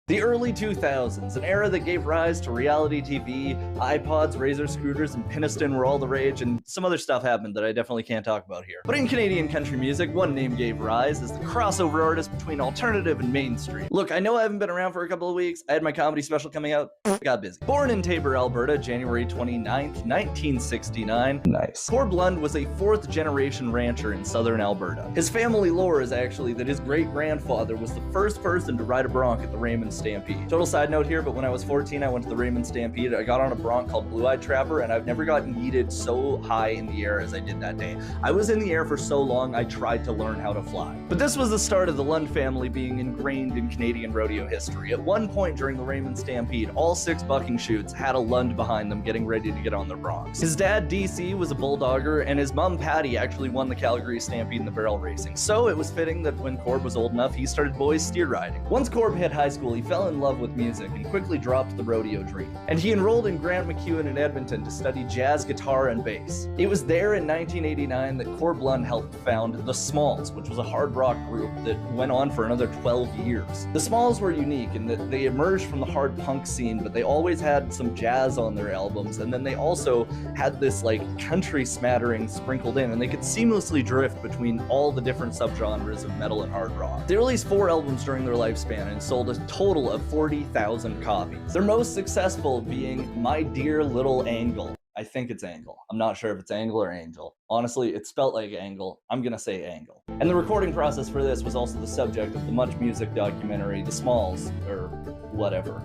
The early 2000s, an era that gave rise to reality TV, iPods, Razor scooters, and Piniston were all the rage, and some other stuff happened that I definitely can't talk about here. But in Canadian country music, one name gave rise as the crossover artist between alternative and mainstream. Look, I know I haven't been around for a couple of weeks. I had my comedy special coming out. Got busy. Born in Taber, Alberta, January 29th, 1969. Nice. Corb Lund was a fourth-generation rancher in southern Alberta. His family lore is actually that his great-grandfather was the first person to ride a bronc at the Raymond Stampede. Total side note here, but when I was 14, I went to the Raymond Stampede. I got on a bronc called Blue-Eyed Trapper, and I've never gotten yeeted so high in the air as I did that day. I was in the air for so long, I tried to learn how to fly. But this was the start of the Lund family being ingrained in Canadian rodeo history. At one point during the Raymond Stampede, all 6 bucking chutes had a Lund behind them getting ready to get on their broncs. His dad, DC, was a bulldogger, and his mom, Patty, actually won the Calgary Stampede in the barrel racing. So it was fitting that when Corb was old enough, he started boys steer riding. Once Corb hit high school, he fell in love with music and quickly dropped the rodeo dream. And he enrolled in Grant MacEwan in Edmonton to study jazz, guitar, and bass. It was there in 1989 that Corb Lund helped found The Smalls, which was a hard rock group that went on for another 12 years. The Smalls were unique in that they emerged from the hard punk scene, but they always had some jazz on their albums, and then they also had this like country smattering sprinkled in, and they could seamlessly drift between all the different subgenres of metal and hard rock. They released 4 albums during their lifespan and sold a total of 40,000 copies. Their most successful being My Dear Little Angle. I think it's Angle. I'm not sure if it's Angle or Angel. Honestly, it's spelt like Angle. I'm gonna say Angle. And the recording process for this was also the subject of the Much Music documentary, The Smalls, or whatever.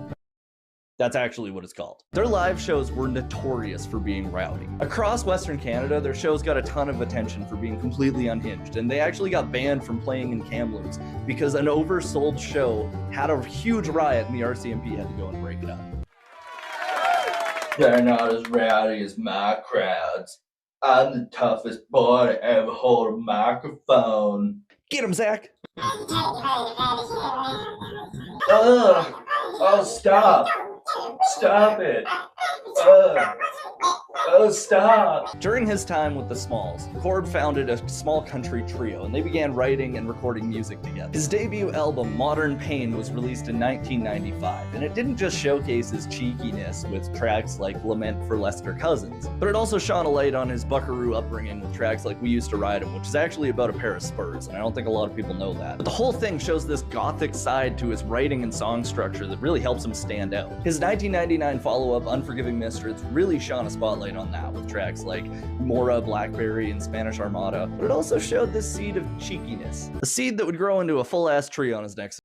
That's actually what it's called. Their live shows were notorious for being rowdy. Across Western Canada, their shows got a ton of attention for being completely unhinged, and they actually got banned from playing in Kamloops because an oversold show had a huge riot and the RCMP had to go and break it up. They're not as rowdy as my crowds. I'm the toughest boy to ever hold a microphone. Get him, Zach! Oh, stop! Stop it! Oh, stop! During his time with the Smalls, Corb founded a small country trio, and they began writing and recording music together. His debut album, Modern Pain, was released in 1995, and it didn't just showcase his cheekiness with tracks like Lament for Lester Cousins, but it also shone a light on his buckaroo upbringing with tracks like We Used to Ride 'Em, which is actually about a pair of spurs, and I don't think a lot of people know that. But the whole thing shows this gothic side to his writing and song structure that really helps him stand out. His 1999 follow-up, Unforgiving Mistress, really shone a spotlight on that with tracks like Mora, Blackberry, and Spanish Armada, but it also showed this seed of cheekiness, a seed that would grow into a full-ass tree on his next